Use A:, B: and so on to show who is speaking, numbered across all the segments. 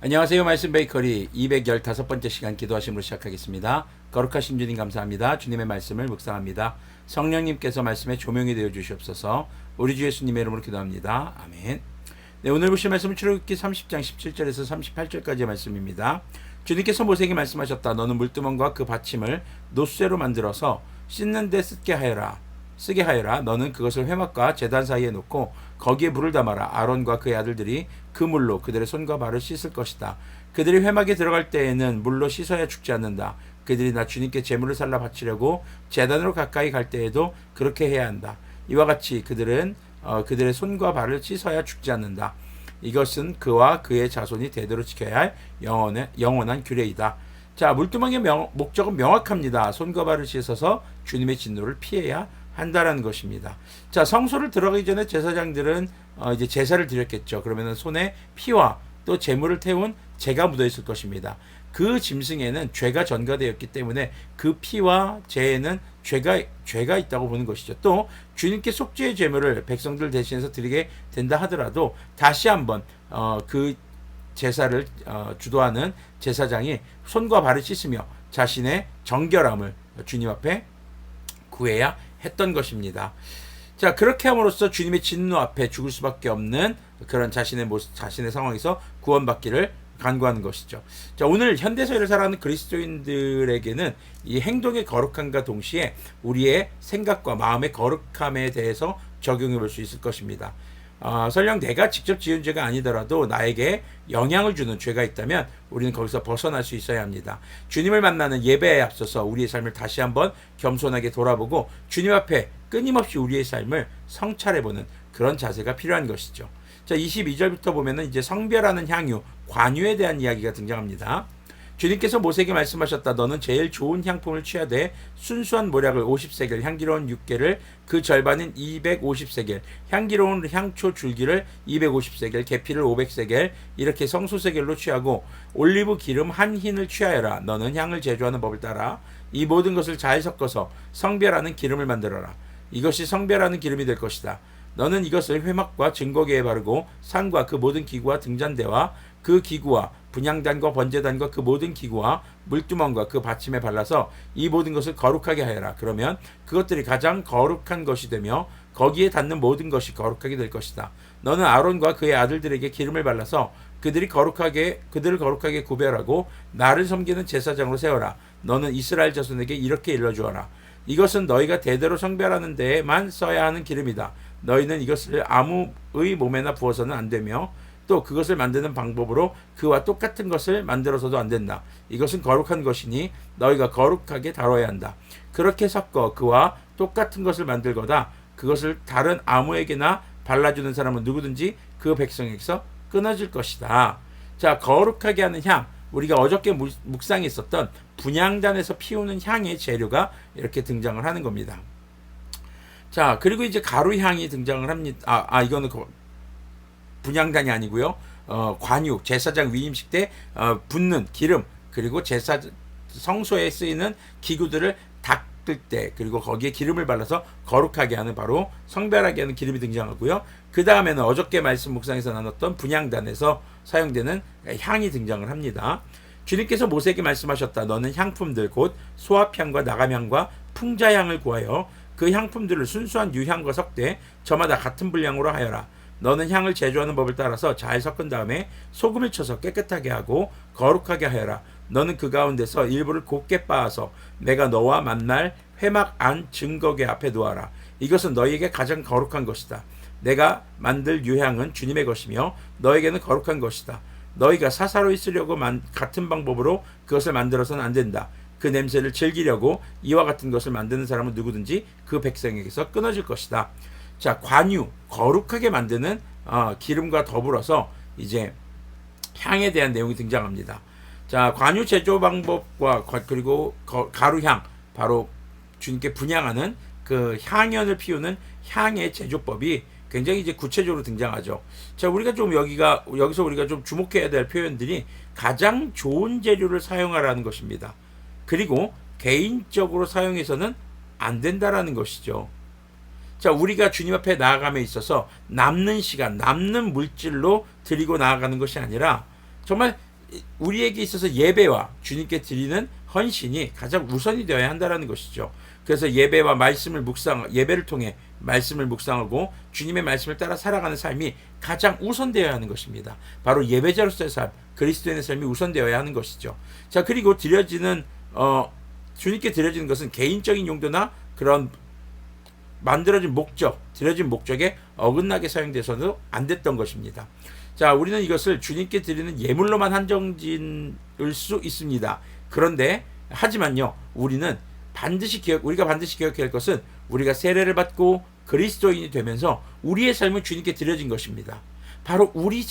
A: 안녕하세요. 말씀 베이커리 215번째 시간 기도하심으로 시작하겠습니다. 거룩하신 주님 감사합니다. 주님의 말씀을 묵상합니다. 성령님께서 말씀에 조명이 되어 주시옵소서. 우리 주 예수님의 이름으로 기도합니다. 아멘. 네, 오늘 보실 말씀은 출애굽기 30장 17절에서 38절까지의 말씀입니다. 주님께서 모세에게 말씀하셨다. 너는 물두멍과 그 받침을 노쇠로 만들어서 씻는 데 쓰게 하여라. 너는 그것을 회막과 제단 사이에 놓고 거기에 물을 담아라. 아론과 그의 아들들이 그 물로 그들의 손과 발을 씻을 것이다. 그들이 회막에 들어갈 때에는 물로 씻어야 죽지 않는다. 그들이 나 주님께 제물을 살라 바치려고 제단으로 가까이 갈 때에도 그렇게 해야 한다. 이와 같이 그들은 그들의 손과 발을 씻어야 죽지 않는다. 이것은 그와 그의 자손이 대대로 지켜야 할 영원한 규례이다. 자, 물두멍의 목적은 명확합니다. 손과 발을 씻어서 주님의 진노를 피해야 한다라는 것입니다. 자, 성소를 들어가기 전에 제사장들은 이제 제사를 드렸겠죠. 그러면은 손에 피와 또 제물을 태운 재가 묻어 있을 것입니다. 그 짐승에는 죄가 전가되었기 때문에 그 피와 재에는 죄가 있다고 보는 것이죠. 또 주님께 속죄의 제물을 백성들 대신해서 드리게 된다 하더라도 다시 한번 그 제사를 주도하는 제사장이 손과 발을 씻으며 자신의 정결함을 주님 앞에 구해야 했던 것입니다. 자, 그렇게 함으로써 주님의 진노 앞에 죽을 수밖에 없는 그런 자신의 상황에서 구원받기를 간구하는 것이죠. 자, 오늘 현대사회를 살아가는 그리스도인들에게는 이 행동의 거룩함과 동시에 우리의 생각과 마음의 거룩함에 대해서 적용해 볼 수 있을 것입니다. 설령 내가 직접 지은 죄가 아니더라도 나에게 영향을 주는 죄가 있다면 우리는 거기서 벗어날 수 있어야 합니다. 주님을 만나는 예배에 앞서서 우리의 삶을 다시 한번 겸손하게 돌아보고 주님 앞에 끊임없이 우리의 삶을 성찰해보는 그런 자세가 필요한 것이죠. 자, 22절부터 보면은 이제 성별하는 향유, 관유에 대한 이야기가 등장합니다. 주님께서 모세에게 말씀하셨다. 너는 제일 좋은 향품을 취하되 순수한 모략을 50세겔, 향기로운 육개를 그 절반인 250세겔, 향기로운 향초 줄기를 250세겔, 계피를 500세겔, 이렇게 성소세겔로 취하고 올리브 기름 한 흰을 취하여라. 너는 향을 제조하는 법을 따라 이 모든 것을 잘 섞어서 성별하는 기름을 만들어라. 이것이 성별하는 기름이 될 것이다. 너는 이것을 회막과 증거계에 바르고 상과 그 모든 기구와 등잔대와 그 기구와 분향단과 번제단과 그 모든 기구와 물두멍과 그 받침에 발라서 이 모든 것을 거룩하게 하여라. 그러면 그것들이 가장 거룩한 것이 되며 거기에 닿는 모든 것이 거룩하게 될 것이다. 너는 아론과 그의 아들들에게 기름을 발라서 그들을 거룩하게 구별하고 나를 섬기는 제사장으로 세워라. 너는 이스라엘 자손에게 이렇게 일러주어라. 이것은 너희가 대대로 성별하는 데에만 써야 하는 기름이다. 너희는 이것을 아무의 몸에나 부어서는 안 되며 또 그것을 만드는 방법으로 그와 똑같은 것을 만들어서도 안 된다. 이것은 거룩한 것이니 너희가 거룩하게 다뤄야 한다. 그렇게 섞어 그와 똑같은 것을 만들거다 그것을 다른 아무에게나 발라주는 사람은 누구든지 그 백성에게서 끊어질 것이다. 자, 거룩하게 하는 향, 우리가 어저께 묵상했었던 분향단에서 피우는 향의 재료가 이렇게 등장을 하는 겁니다. 자, 그리고 이제 가루향이 등장을 합니다. 이거는 분향단이 아니고요. 관유, 제사장 위임식 때 붓는 기름, 그리고 성소에 쓰이는 기구들을 닦을 때, 그리고 거기에 기름을 발라서 거룩하게 하는 바로 성별하게 하는 기름이 등장하고요. 그 다음에는 어저께 말씀 묵상에서 나눴던 분향단에서 사용되는 향이 등장을 합니다. 주님께서 모세에게 말씀하셨다. 너는 향품들 곧 소합향과 나감향과 풍자향을 구하여 그 향품들을 순수한 유향과 섞되 저마다 같은 분량으로 하여라. 너는 향을 제조하는 법을 따라서 잘 섞은 다음에 소금을 쳐서 깨끗하게 하고 거룩하게 하여라. 너는 그 가운데서 일부를 곱게 빻아서 내가 너와 만날 회막 안 증거궤 앞에 놓아라. 이것은 너희에게 가장 거룩한 것이다. 내가 만들 유향은 주님의 것이며 너에게는 거룩한 것이다. 너희가 사사로이 쓰려고 같은 방법으로 그것을 만들어서는 안 된다. 그 냄새를 즐기려고 이와 같은 것을 만드는 사람은 누구든지 그 백성에게서 끊어질 것이다. 자, 관유, 거룩하게 만드는 기름과 더불어서 이제 향에 대한 내용이 등장합니다. 자, 관유 제조 방법과 그리고 가루향, 바로 주님께 분향하는 그 향연을 피우는 향의 제조법이 굉장히 이제 구체적으로 등장하죠. 자, 우리가 좀 여기서 우리가 좀 주목해야 될 표현들이 가장 좋은 재료를 사용하라는 것입니다. 그리고 개인적으로 사용해서는 안 된다라는 것이죠. 자, 우리가 주님 앞에 나아감에 있어서 남는 시간, 남는 물질로 드리고 나아가는 것이 아니라 정말 우리에게 있어서 예배와 주님께 드리는 헌신이 가장 우선이 되어야 한다는 것이죠. 그래서 예배와 말씀을 예배를 통해 말씀을 묵상하고 주님의 말씀을 따라 살아가는 삶이 가장 우선되어야 하는 것입니다. 바로 예배자로서의 삶, 그리스도인의 삶이 우선되어야 하는 것이죠. 자, 그리고 주님께 드려지는 것은 개인적인 용도나 그런 만들어진 드려진 목적에 어긋나게 사용돼서도 안 됐던 것입니다. 자, 우리는 이것을 주님께 드리는 예물로만 한정짓을 수 있습니다. 그런데 하지만요, 우리가 반드시 기억해야 할 것은 우리가 세례를 받고 그리스도인이 되면서 우리의 삶은 주님께 드려진 것입니다. 바로 우리의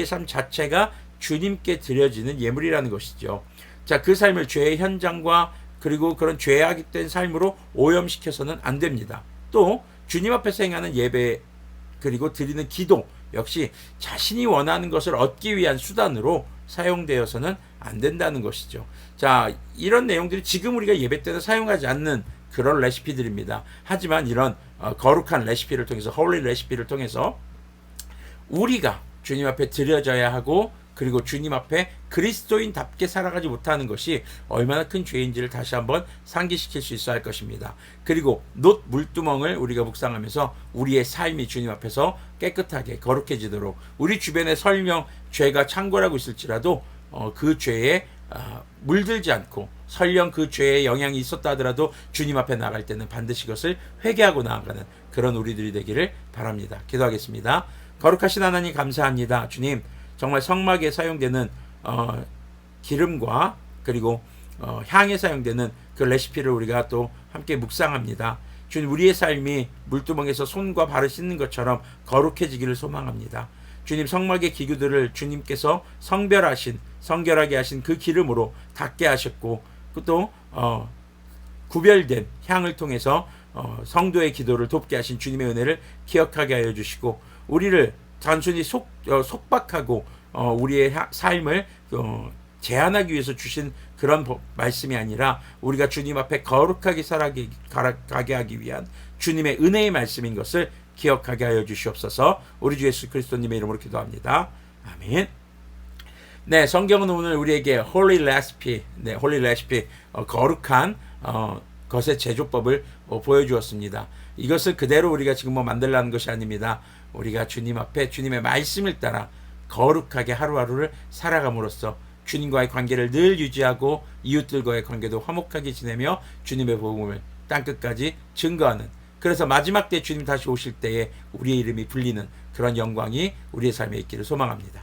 A: 삶 자체가 주님께 드려지는 예물이라는 것이죠. 자, 그 삶을 죄의 현장과 그리고 그런 죄악된 삶으로 오염시켜서는 안 됩니다. 또 주님 앞에서 행하는 예배 그리고 드리는 기도 역시 자신이 원하는 것을 얻기 위한 수단으로 사용되어서는 안 된다는 것이죠. 자, 이런 내용들이 지금 우리가 예배 때는 사용하지 않는 그런 레시피들입니다. 하지만 이런 거룩한 레시피를 통해서, 홀리 레시피를 통해서 우리가 주님 앞에 드려져야 하고, 그리고 주님 앞에 그리스도인답게 살아가지 못하는 것이 얼마나 큰 죄인지를 다시 한번 상기시킬 수 있어야 할 것입니다. 그리고 놋 물두멍을 우리가 묵상하면서 우리의 삶이 주님 앞에서 깨끗하게 거룩해지도록, 우리 주변에 설령 죄가 창궐하고 있을지라도 그 죄에 물들지 않고, 설령 그 죄의 영향이 있었다 하더라도 주님 앞에 나갈 때는 반드시 그것을 회개하고 나아가는 그런 우리들이 되기를 바랍니다. 기도하겠습니다. 거룩하신 하나님 감사합니다. 주님, 정말 성막에 사용되는 기름과 그리고 향에 사용되는 그 레시피를 우리가 또 함께 묵상합니다. 주님, 우리의 삶이 물두멍에서 손과 발을 씻는 것처럼 거룩해지기를 소망합니다. 주님, 성막의 기구들을 주님께서 성결하게 하신 그 기름으로 닦게 하셨고, 또 구별된 향을 통해서 성도의 기도를 돕게 하신 주님의 은혜를 기억하게 하여 주시고, 우리를 단순히 속박하고 우리의 삶을 제한하기 위해서 주신 그런 말씀이 아니라 우리가 주님 앞에 거룩하게 살아가게 하기 위한 주님의 은혜의 말씀인 것을 기억하게 하여 주시옵소서. 우리 주 예수 그리스도님의 이름으로 기도합니다. 아멘. 네, 성경은 오늘 우리에게 홀리 레시피, 거룩한 것의 제조법을 보여주었습니다. 이것을 그대로 우리가 지금 만들라는 것이 아닙니다. 우리가 주님 앞에 주님의 말씀을 따라 거룩하게 하루하루를 살아감으로써 주님과의 관계를 늘 유지하고 이웃들과의 관계도 화목하게 지내며 주님의 복음을 땅끝까지 증거하는, 그래서 마지막 때 주님 다시 오실 때에 우리의 이름이 불리는 그런 영광이 우리의 삶에 있기를 소망합니다.